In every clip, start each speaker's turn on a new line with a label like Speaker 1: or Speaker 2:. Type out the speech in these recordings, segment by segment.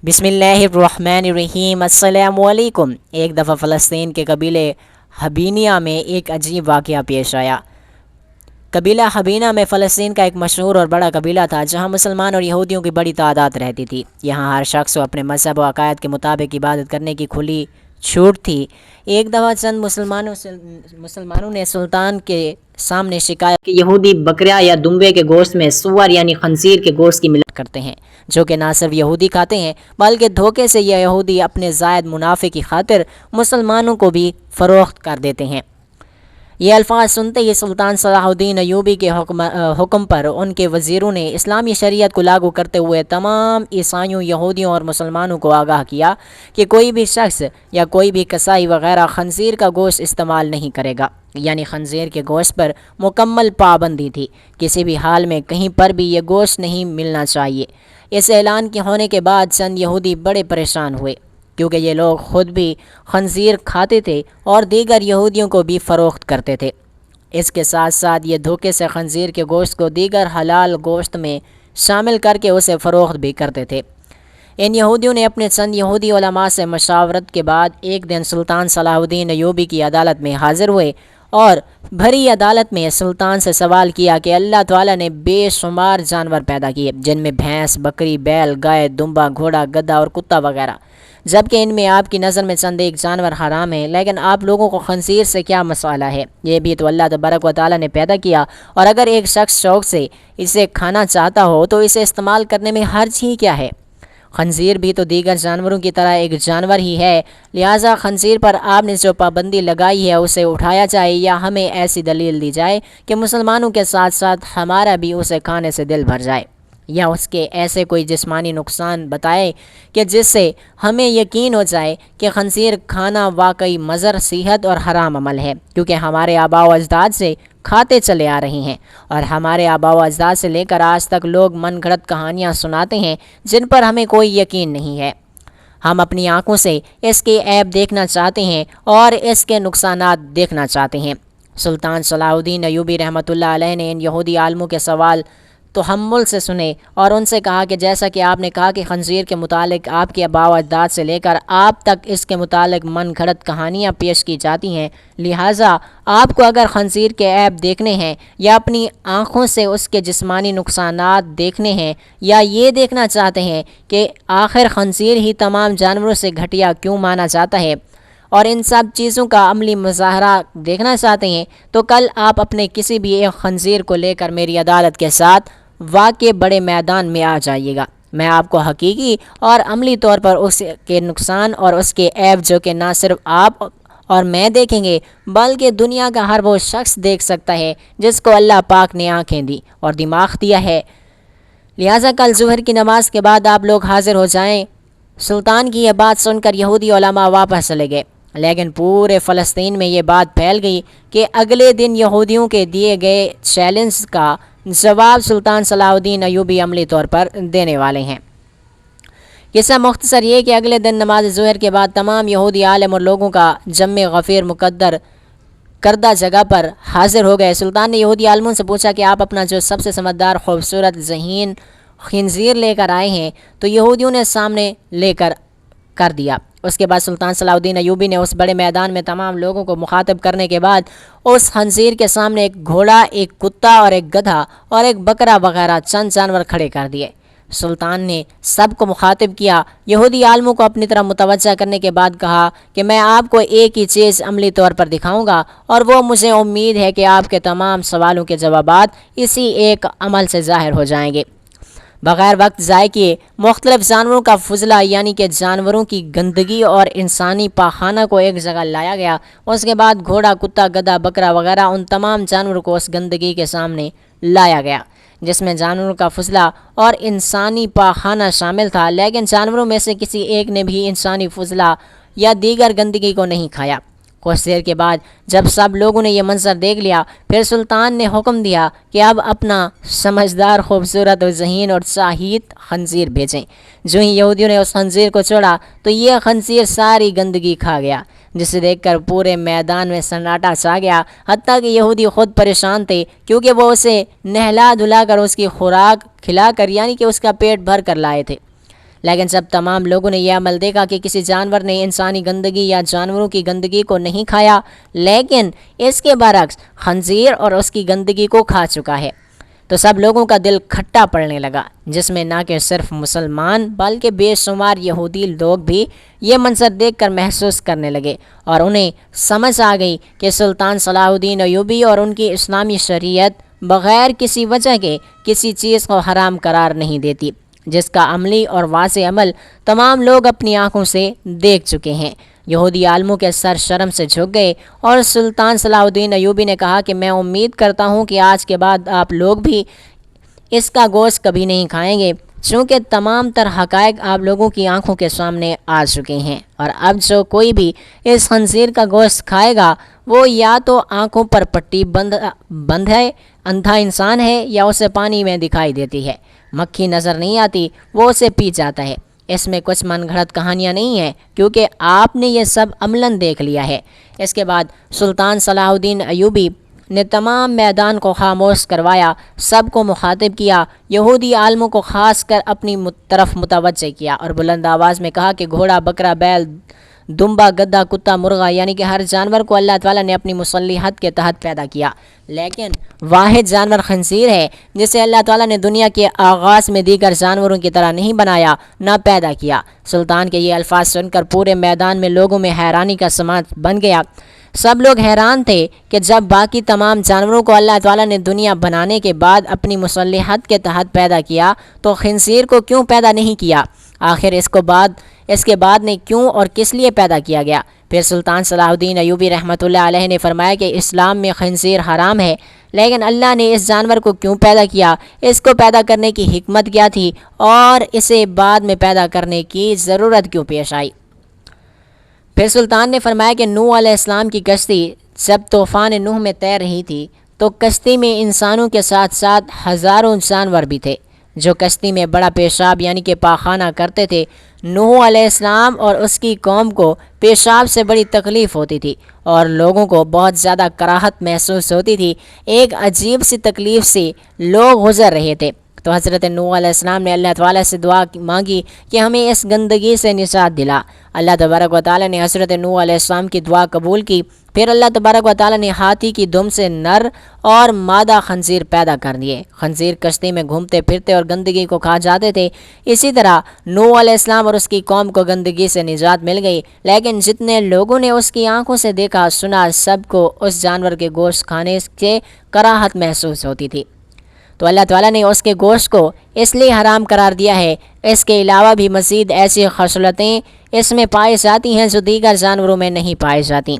Speaker 1: بسم اللہ الرحمن الرحیم۔ السلام علیکم۔ ایک دفعہ فلسطین کے قبیلے حبینیہ میں ایک عجیب واقعہ پیش آیا۔ قبیلہ حبینہ میں فلسطین کا ایک مشہور اور بڑا قبیلہ تھا، جہاں مسلمان اور یہودیوں کی بڑی تعداد رہتی تھی۔ یہاں ہر شخص کو اپنے مذہب و عقائد کے مطابق عبادت کرنے کی کھلی چھوٹ تھی۔ ایک دفعہ چند مسلمانوں نے سلطان کے سامنے شکایت کہ یہودی بکریا یا دمبے کے گوشت میں سور یعنی خنزیر کے گوشت کی ملاوٹ کرتے ہیں، جو کہ نہ صرف یہودی کھاتے ہیں بلکہ دھوکے سے یہ یہودی اپنے زائد منافع کی خاطر مسلمانوں کو بھی فروخت کر دیتے ہیں۔ یہ الفاظ سنتے ہی سلطان صلاح الدین ایوبی کے حکم پر ان کے وزیروں نے اسلامی شریعت کو لاگو کرتے ہوئے تمام عیسائیوں، یہودیوں اور مسلمانوں کو آگاہ کیا کہ کوئی بھی شخص یا کوئی بھی کسائی وغیرہ خنزیر کا گوشت استعمال نہیں کرے گا، یعنی خنزیر کے گوشت پر مکمل پابندی تھی۔ کسی بھی حال میں کہیں پر بھی یہ گوشت نہیں ملنا چاہیے۔ اس اعلان کے ہونے کے بعد چند یہودی بڑے پریشان ہوئے، کیونکہ یہ لوگ خود بھی خنزیر کھاتے تھے اور دیگر یہودیوں کو بھی فروخت کرتے تھے۔ اس کے ساتھ ساتھ یہ دھوکے سے خنزیر کے گوشت کو دیگر حلال گوشت میں شامل کر کے اسے فروخت بھی کرتے تھے۔ ان یہودیوں نے اپنے چند یہودی علماء سے مشاورت کے بعد ایک دن سلطان صلاح الدین ایوبی کی عدالت میں حاضر ہوئے اور بھری عدالت میں سلطان سے سوال کیا کہ اللہ تعالیٰ نے بے شمار جانور پیدا کیے، جن میں بھینس، بکری، بیل، گائے، دمبا، گھوڑا، گدھا اور کتا وغیرہ، جبکہ ان میں آپ کی نظر میں چند ایک جانور حرام ہیں، لیکن آپ لوگوں کو خنزیر سے کیا مسئلہ ہے؟ یہ بھی تو اللہ تبارک و تعالیٰ نے پیدا کیا، اور اگر ایک شخص شوق سے اسے کھانا چاہتا ہو تو اسے استعمال کرنے میں حرج ہی کیا ہے؟ خنزیر بھی تو دیگر جانوروں کی طرح ایک جانور ہی ہے، لہٰذا خنزیر پر آپ نے جو پابندی لگائی ہے اسے اٹھایا جائے، یا ہمیں ایسی دلیل دی جائے کہ مسلمانوں کے ساتھ ساتھ ہمارا بھی اسے کھانے سے دل بھر جائے، یا اس کے ایسے کوئی جسمانی نقصان بتائے کہ جس سے ہمیں یقین ہو جائے کہ خنزیر کھانا واقعی مضر، صحت اور حرام عمل ہے، کیونکہ ہمارے آباء و اجداد سے کھاتے چلے آ رہے ہیں، اور ہمارے آباء و اجداد سے لے کر آج تک لوگ من گھڑت کہانیاں سناتے ہیں جن پر ہمیں کوئی یقین نہیں ہے۔ ہم اپنی آنکھوں سے اس کے عیب دیکھنا چاہتے ہیں اور اس کے نقصانات دیکھنا چاہتے ہیں۔ سلطان صلاح الدین ایوبی رحمۃ اللہ علیہ نے ان یہودی عالموں کے سوال تحمل سے سنے اور ان سے کہا کہ جیسا کہ آپ نے کہا کہ خنزیر کے متعلق آپ کے آباء و اجداد سے لے کر آپ تک اس کے متعلق من گھڑت کہانیاں پیش کی جاتی ہیں، لہٰذا آپ کو اگر خنزیر کے عیب دیکھنے ہیں یا اپنی آنکھوں سے اس کے جسمانی نقصانات دیکھنے ہیں، یا یہ دیکھنا چاہتے ہیں کہ آخر خنزیر ہی تمام جانوروں سے گھٹیا کیوں مانا جاتا ہے، اور ان سب چیزوں کا عملی مظاہرہ دیکھنا چاہتے ہیں، تو کل آپ اپنے کسی بھی ایک خنزیر کو لے کر میری عدالت کے ساتھ واقع بڑے میدان میں آ جائیے گا۔ میں آپ کو حقیقی اور عملی طور پر اس کے نقصان اور اس کے عیب، جو کہ نہ صرف آپ اور میں دیکھیں گے بلکہ دنیا کا ہر وہ شخص دیکھ سکتا ہے جس کو اللہ پاک نے آنکھیں دی اور دماغ دیا ہے، لہٰذا کل ظہر کی نماز کے بعد آپ لوگ حاضر ہو جائیں۔ سلطان کی یہ بات سن کر یہودی علماء واپس چلے گئے، لیکن پورے فلسطین میں یہ بات پھیل گئی کہ اگلے دن یہودیوں کے دیے گئے چیلنج کا جواب سلطان صلاح الدین ایوبی عملی طور پر دینے والے ہیں۔ قصہ مختصر یہ کہ اگلے دن نماز ظہر کے بعد تمام یہودی عالم اور لوگوں کا جمع غفیر مقدر کردہ جگہ پر حاضر ہو گئے۔ سلطان نے یہودی عالموں سے پوچھا کہ آپ اپنا جو سب سے سمجھدار، خوبصورت، ذہین خنزیر لے کر آئے ہیں، تو یہودیوں نے سامنے لے کر دیا۔ اس کے بعد سلطان صلاح الدین ایوبی نے اس بڑے میدان میں تمام لوگوں کو مخاطب کرنے کے بعد اس خنزیر کے سامنے ایک گھوڑا، ایک کتا اور ایک گدھا اور ایک بکرا وغیرہ چند جانور کھڑے کر دیے۔ سلطان نے سب کو مخاطب کیا، یہودی عالموں کو اپنی طرف متوجہ کرنے کے بعد کہا کہ میں آپ کو ایک ہی چیز عملی طور پر دکھاؤں گا، اور وہ مجھے امید ہے کہ آپ کے تمام سوالوں کے جوابات اسی ایک عمل سے ظاہر ہو جائیں گے۔ بغیر وقت ضائع کیے مختلف جانوروں کا فضلہ، یعنی کہ جانوروں کی گندگی اور انسانی پاخانہ کو ایک جگہ لایا گیا۔ اس کے بعد گھوڑا، کتا، گدھا، بکرا وغیرہ ان تمام جانوروں کو اس گندگی کے سامنے لایا گیا جس میں جانوروں کا فضلہ اور انسانی پاخانہ شامل تھا، لیکن جانوروں میں سے کسی ایک نے بھی انسانی فضلہ یا دیگر گندگی کو نہیں کھایا۔ کچھ دیر کے بعد جب سب لوگوں نے یہ منظر دیکھ لیا، پھر سلطان نے حکم دیا کہ اب اپنا سمجھدار، خوبصورت اور ذہین اور شاہیت خنزیر بھیجیں۔ جو ہی یہودیوں نے اس خنزیر کو چھوڑا تو یہ خنزیر ساری گندگی کھا گیا، جسے دیکھ کر پورے میدان میں سناٹا چھا گیا، حتیٰ کہ یہودی خود پریشان تھے، کیونکہ وہ اسے نہلا دھلا کر اس کی خوراک کھلا کر، یعنی کہ اس کا پیٹ بھر کر لائے تھے، لیکن جب تمام لوگوں نے یہ عمل دیکھا کہ کسی جانور نے انسانی گندگی یا جانوروں کی گندگی کو نہیں کھایا لیکن اس کے برعکس خنزیر اور اس کی گندگی کو کھا چکا ہے، تو سب لوگوں کا دل کھٹا پڑنے لگا، جس میں نہ کہ صرف مسلمان بلکہ بے شمار یہودی لوگ بھی یہ منظر دیکھ کر محسوس کرنے لگے، اور انہیں سمجھ آ گئی کہ سلطان صلاح الدین ایوبی اور ان کی اسلامی شریعت بغیر کسی وجہ کے کسی چیز کو حرام قرار نہیں دیتی، جس کا عملی اور واضح عمل تمام لوگ اپنی آنکھوں سے دیکھ چکے ہیں۔ یہودی عالموں کے سر شرم سے جھک گئے، اور سلطان صلاح الدین ایوبی نے کہا کہ میں امید کرتا ہوں کہ آج کے بعد آپ لوگ بھی اس کا گوشت کبھی نہیں کھائیں گے، چونکہ تمام تر حقائق آپ لوگوں کی آنکھوں کے سامنے آ چکے ہیں، اور اب جو کوئی بھی اس خنزیر کا گوشت کھائے گا وہ یا تو آنکھوں پر پٹی بند ہے، اندھا انسان ہے، یا اسے پانی میں دکھائی دیتی ہے، مکھی نظر نہیں آتی، وہ اسے پی جاتا ہے۔ اس میں کچھ من گھڑت کہانیاں نہیں ہیں، کیونکہ آپ نے یہ سب عملاً دیکھ لیا ہے۔ اس کے بعد سلطان صلاح الدین ایوبی نے تمام میدان کو خاموش کروایا، سب کو مخاطب کیا، یہودی عالموں کو خاص کر اپنی طرف متوجہ کیا، اور بلند آواز میں کہا کہ گھوڑا، بکرا، بیل، دمبا، گدھا، کتا، مرغا، یعنی کہ ہر جانور کو اللہ تعالیٰ نے اپنی مصلحت کے تحت پیدا کیا، لیکن واحد جانور خنزیر ہے جسے اللہ تعالیٰ نے دنیا کے آغاز میں دیگر جانوروں کی طرح نہیں بنایا، نہ پیدا کیا۔ سلطان کے یہ الفاظ سن کر پورے میدان میں لوگوں میں حیرانی کا سماج بن گیا۔ سب لوگ حیران تھے کہ جب باقی تمام جانوروں کو اللہ تعالیٰ نے دنیا بنانے کے بعد اپنی مصلحت کے تحت پیدا کیا تو خنزیر کو کیوں پیدا نہیں کیا؟ آخر اس کے بعد نے کیوں اور کس لیے پیدا کیا گیا؟ پھر سلطان صلاح الدین ایوبی رحمۃ اللہ علیہ نے فرمایا کہ اسلام میں خنزیر حرام ہے، لیکن اللہ نے اس جانور کو کیوں پیدا کیا، اس کو پیدا کرنے کی حکمت کیا تھی، اور اسے بعد میں پیدا کرنے کی ضرورت کیوں پیش آئی؟ پھر سلطان نے فرمایا کہ نوح علیہ السلام کی کشتی جب طوفان نوح میں تیر رہی تھی تو کشتی میں انسانوں کے ساتھ ساتھ ہزاروں جانور بھی تھے جو کشتی میں بڑا پیشاب یعنی کہ پاخانہ کرتے تھے۔ نوح علیہ السلام اور اس کی قوم کو پیشاب سے بڑی تکلیف ہوتی تھی اور لوگوں کو بہت زیادہ کراہت محسوس ہوتی تھی، ایک عجیب سی تکلیف سے لوگ گزر رہے تھے۔ تو حضرت نوح علیہ السلام نے اللہ تعالیٰ سے دعا مانگی کہ ہمیں اس گندگی سے نجات دلا۔ اللہ تبارک و تعالیٰ نے حضرت نوح علیہ السلام کی دعا قبول کی۔ پھر اللہ تبارک و تعالیٰ نے ہاتھی کی دم سے نر اور مادہ خنزیر پیدا کر دیے۔ خنزیر کشتی میں گھومتے پھرتے اور گندگی کو کھا جاتے تھے۔ اسی طرح نوح علیہ السلام اور اس کی قوم کو گندگی سے نجات مل گئی، لیکن جتنے لوگوں نے اس کی آنکھوں سے دیکھا سنا، سب کو اس جانور کے گوشت کھانے سے کراہت محسوس ہوتی تھی۔ تو اللہ تعالیٰ نے اس کے گوشت کو اس لیے حرام قرار دیا ہے۔ اس کے علاوہ بھی مزید ایسی خصلتیں اس میں پائی جاتی ہیں جو دیگر جانوروں میں نہیں پائی جاتی،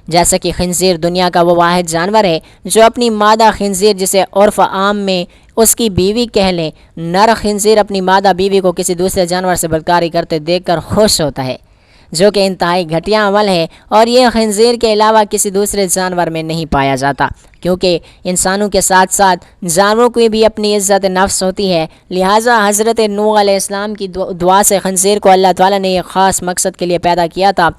Speaker 1: جیسا کہ خنزیر دنیا کا وہ واحد جانور ہے جو اپنی مادہ خنزیر، جسے عرف عام میں اس کی بیوی کہہ لیں، نر خنزیر اپنی مادہ بیوی کو کسی دوسرے جانور سے بدکاری کرتے دیکھ کر خوش ہوتا ہے، جو کہ انتہائی گھٹیا عمل ہے، اور یہ خنزیر کے علاوہ کسی دوسرے جانور میں نہیں پایا جاتا، کیونکہ انسانوں کے ساتھ ساتھ جانوروں کی بھی اپنی عزت نفس ہوتی ہے۔ لہٰذا حضرت نوح علیہ السلام کی دعا سے خنزیر کو اللہ تعالیٰ نے ایک خاص مقصد کے لیے پیدا کیا تھا۔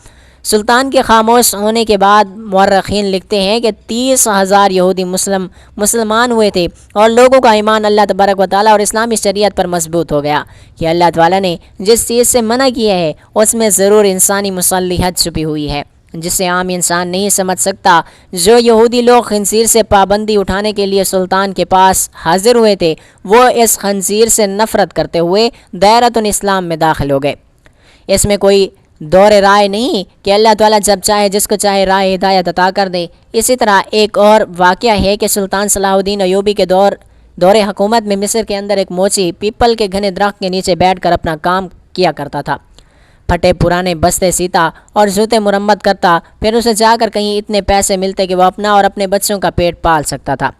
Speaker 1: سلطان کے خاموش ہونے کے بعد مورخین لکھتے ہیں کہ 30,000 یہودی مسلمان ہوئے تھے، اور لوگوں کا ایمان اللہ تبارک و تعالیٰ اور اسلامی شریعت پر مضبوط ہو گیا کہ اللہ تعالیٰ نے جس چیز سے منع کیا ہے اس میں ضرور انسانی مصلحت چھپی ہوئی ہے جسے عام انسان نہیں سمجھ سکتا۔ جو یہودی لوگ خنزیر سے پابندی اٹھانے کے لیے سلطان کے پاس حاضر ہوئے تھے، وہ اس خنزیر سے نفرت کرتے ہوئے دائرۃ الاسلام میں داخل ہو گئے۔ اس میں کوئی دور رائے نہیں کہ اللہ تعالیٰ جب چاہے جس کو چاہے راہ ہدایت عطا کر دے۔ اسی طرح ایک اور واقعہ ہے کہ سلطان صلاح الدین ایوبی کے دور حکومت میں مصر کے اندر ایک موچی پیپل کے گھنے درخت کے نیچے بیٹھ کر اپنا کام کیا کرتا تھا، پھٹے پرانے بستے سیتا اور جوتے مرمت کرتا، پھر اسے جا کر کہیں اتنے پیسے ملتے کہ وہ اپنا اور اپنے بچوں کا پیٹ پال سکتا تھا۔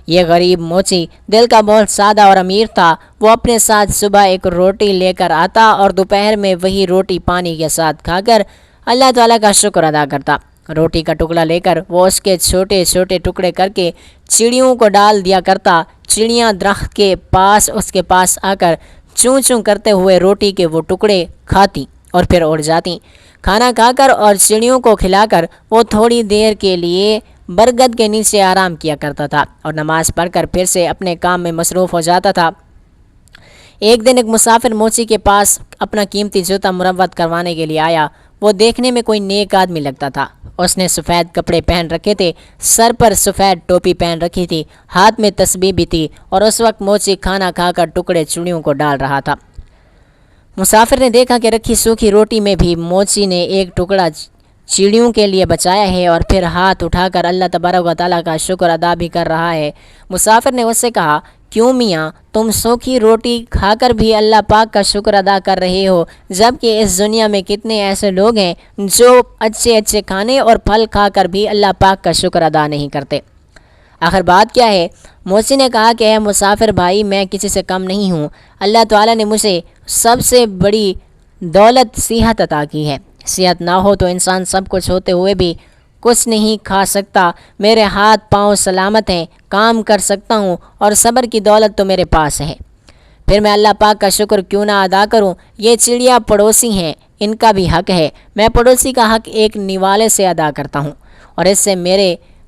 Speaker 1: یہ غریب موچی دل کا بہت سادہ اور امیر تھا۔ وہ اپنے ساتھ صبح ایک روٹی لے کر آتا اور دوپہر میں وہی روٹی پانی کے ساتھ کھا کر اللہ تعالیٰ کا شکر ادا کرتا۔ روٹی کا ٹکڑا لے کر وہ اس کے چھوٹے چھوٹے ٹکڑے کر کے چڑیوں کو ڈال دیا کرتا۔ چڑیاں درخت کے پاس اس کے پاس آ کر چوں چوں کرتے ہوئے روٹی کے وہ ٹکڑے کھاتی اور پھر اڑ جاتی۔ کھانا کھا کر اور چڑیوں کو کھلا کر وہ تھوڑی دیر کے لیے برگد کے نیچے آرام کیا کرتا تھا اور نماز پڑھ کر پھر سے اپنے کام میں مصروف ہو جاتا تھا۔ ایک دن ایک مسافر موچی کے پاس اپنا قیمتی جوتا مرمت کروانے کے لیے آیا۔ وہ دیکھنے میں کوئی نیک آدمی لگتا تھا۔ اس نے سفید کپڑے پہن رکھے تھے، سر پر سفید ٹوپی پہن رکھی تھی، ہاتھ میں تسبیح بھی تھی، اور اس وقت موچی کھانا کھا کر ٹکڑے چڑیوں کو ڈال رہا تھا۔ مسافر نے دیکھا کہ رکھی سوکھی روٹی میں بھی موچی نے ایک ٹکڑا چڑیوں کے لیے بچایا ہے، اور پھر ہاتھ اٹھا کر اللہ تبارک و تعالیٰ کا شکر ادا بھی کر رہا ہے۔ مسافر نے اس سے کہا، کیوں میاں، تم سوکھی روٹی کھا کر بھی اللہ پاک کا شکر ادا کر رہے ہو، جبکہ اس دنیا میں کتنے ایسے لوگ ہیں جو اچھے اچھے کھانے اور پھل کھا کر بھی اللہ پاک کا شکر ادا نہیں کرتے۔ آخر بات کیا ہے؟ موچی نے کہا کہ اے مسافر بھائی، میں کسی سے کم نہیں ہوں۔ اللہ تعالیٰ نے مجھے سب سے بڑی دولت صحت عطا کی ہے۔ صحت نہ ہو تو انسان سب کچھ ہوتے ہوئے بھی کچھ نہیں کھا سکتا۔ میرے ہاتھ پاؤں سلامت ہیں، کام کر سکتا ہوں، اور صبر کی دولت تو میرے پاس ہے۔ پھر میں اللہ پاک کا شکر کیوں نہ ادا کروں؟ یہ چڑیا پڑوسی ہیں، ان کا بھی حق ہے۔ میں پڑوسی کا حق ایک نوالے سے ادا کرتا ہوں، اور اس سے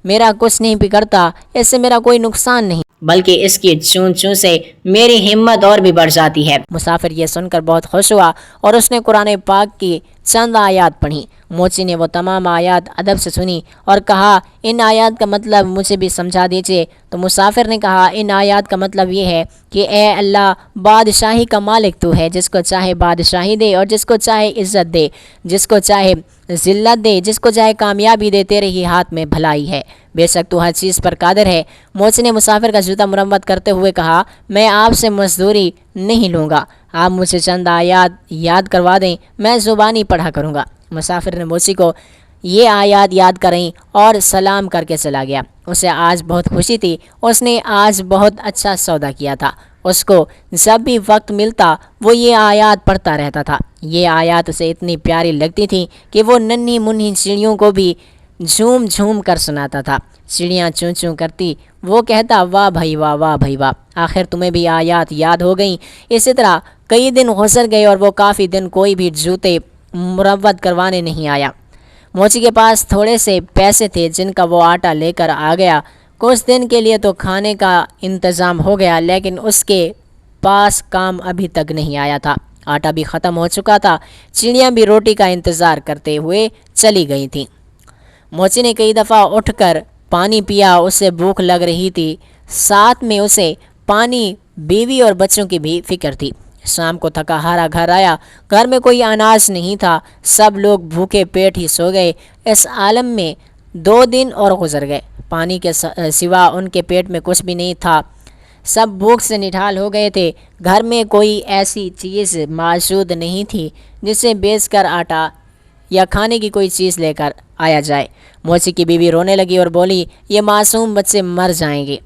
Speaker 1: میرا کچھ نہیں بگڑتا، اس سے میرا کوئی نقصان نہیں، بلکہ اس کی چون چون سے میری ہمت اور بھی بڑھ جاتی ہے۔ مسافر یہ سن کر بہت خوش ہوا، اور اس نے قرآن پاک کی چند آیات پڑھی۔ موچی نے وہ تمام آیات ادب سے سنی اور کہا، ان آیات کا مطلب مجھے بھی سمجھا دیجیے۔ تو مسافر نے کہا، ان آیات کا مطلب یہ ہے کہ اے اللہ، بادشاہی کا مالک تو ہے، جس کو چاہے بادشاہی دے اور جس کو چاہے عزت دے، جس کو چاہے ذلت دے، جس کو چاہے کامیابی دے، تیرے ہی ہاتھ میں بھلائی ہے، بے شک تو ہر چیز پر قادر ہے۔ موچی نے مسافر کا جوتا مرمت کرتے ہوئے کہا، میں آپ سے مزدوری نہیں لوں گا، آپ مجھے چند آیات یاد کروا دیں، میں زبانی پڑھا کروں گا۔ مسافر نے موچی کو یہ آیات یاد کریں اور سلام کر کے چلا گیا۔ اسے آج بہت خوشی تھی، اس نے آج بہت اچھا سودا کیا تھا۔ اس کو جب بھی وقت ملتا وہ یہ آیات پڑھتا رہتا تھا۔ یہ آیات اسے اتنی پیاری لگتی تھیں کہ وہ ننھی منھی چڑیوں کو بھی جھوم جھوم کر سناتا تھا۔ چڑیاں چوں چوں کرتی، وہ کہتا، واہ بھائی واہ، واہ بھائی واہ، آخر تمہیں بھی آیات یاد ہو گئیں۔ اسی طرح کئی دن گزر گئے اور وہ کافی دن کوئی بھی جوتے مرمت کروانے نہیں آیا۔ موچی کے پاس تھوڑے سے پیسے تھے جن کا وہ آٹا لے کر آ گیا۔ کچھ دن کے لیے تو کھانے کا انتظام ہو گیا، لیکن اس کے پاس کام ابھی تک نہیں آیا تھا۔ آٹا بھی ختم ہو چکا تھا، چڑیاں بھی روٹی کا انتظار کرتے ہوئے چلی گئی تھیں۔ موچی نے کئی دفعہ اٹھ کر پانی پیا، اسے بھوک لگ رہی تھی، ساتھ میں اسے پانی، بیوی اور بچوں کی بھی فکر تھی۔ شام کو تھکا ہارا گھر آیا، گھر میں کوئی اناج نہیں تھا، سب لوگ بھوکے پیٹ ہی سو گئے۔ اس عالم میں 2 دن اور گزر گئے، پانی کے سوا ان کے پیٹ میں کچھ بھی نہیں تھا، سب بھوک سے نڈھال ہو گئے تھے۔ گھر میں کوئی ایسی چیز موجود نہیں تھی جسے بیچ کر آٹا یا کھانے کی کوئی چیز لے کر آیا جائے۔ موچی کی بیوی رونے لگی اور بولی، یہ معصوم بچے مر جائیں گے،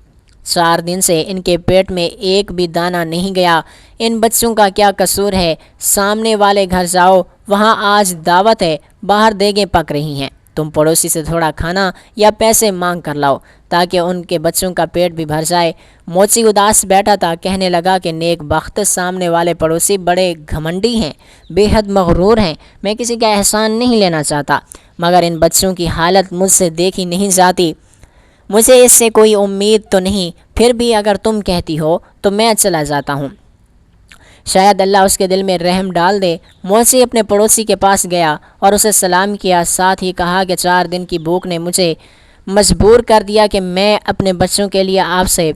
Speaker 1: 4 دن سے ان کے پیٹ میں ایک بھی دانہ نہیں گیا، ان بچوں کا کیا قصور ہے؟ سامنے والے گھر جاؤ، وہاں آج دعوت ہے، باہر دیگیں پک رہی ہیں، تم پڑوسی سے تھوڑا کھانا یا پیسے مانگ کر لاؤ تاکہ ان کے بچوں کا پیٹ بھی بھر جائے۔ موچی اداس بیٹھا تھا، کہنے لگا کہ نیک بخت سامنے والے پڑوسی بڑے گھمنڈی ہیں، بے حد مغرور ہیں، میں کسی کا احسان نہیں لینا چاہتا، مگر ان بچوں کی حالت مجھ سے دیکھی نہیں جاتی، مجھے اس سے کوئی امید تو نہیں، پھر بھی اگر تم کہتی ہو تو میں چلا جاتا ہوں، شاید اللہ اس کے دل میں رحم ڈال دے۔ موچی اپنے پڑوسی کے پاس گیا اور اسے سلام کیا، ساتھ ہی کہا کہ 4 دن کی بھوک نے مجھے مجبور کر دیا کہ میں اپنے بچوں کے لیے آپ سے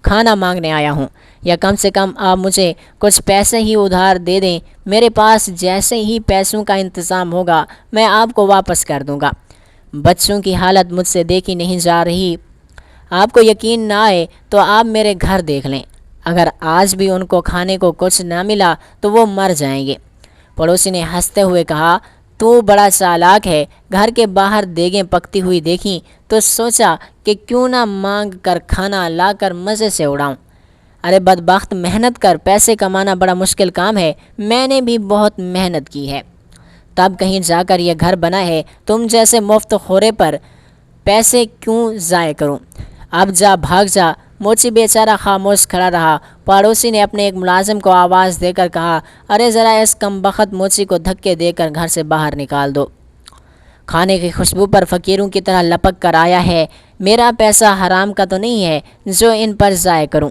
Speaker 1: کھانا مانگنے آیا ہوں، یا کم سے کم آپ مجھے کچھ پیسے ہی ادھار دے دیں، میرے پاس جیسے ہی پیسوں کا انتظام ہوگا میں آپ کو واپس کر دوں گا۔ بچوں کی حالت مجھ سے دیکھی نہیں جا رہی، آپ کو یقین نہ آئے تو آپ میرے گھر دیکھ لیں، اگر آج بھی ان کو کھانے کو کچھ نہ ملا تو وہ مر جائیں گے۔ پڑوسی نے ہنستے ہوئے کہا، تو بڑا چالاک ہے، گھر کے باہر دیگیں پکتی ہوئی دیکھیں تو سوچا کہ کیوں نہ مانگ کر کھانا لا کر مزے سے اڑاؤں۔ ارے بدبخت، محنت کر، پیسے کمانا بڑا مشکل کام ہے، میں نے بھی بہت محنت کی ہے، تب کہیں جا کر یہ گھر بنا ہے، تم جیسے مفت خورے پر پیسے کیوں ضائع کروں، اب جا، بھاگ جا۔ موچی بیچارہ خاموش کھڑا رہا۔ پڑوسی نے اپنے ایک ملازم کو آواز دے کر کہا، ارے ذرا اس کم بخت موچی کو دھکے دے کر گھر سے باہر نکال دو، کھانے کی خوشبو پر فقیروں کی طرح لپک کر آیا ہے، میرا پیسہ حرام کا تو نہیں ہے جو ان پر ضائع کروں،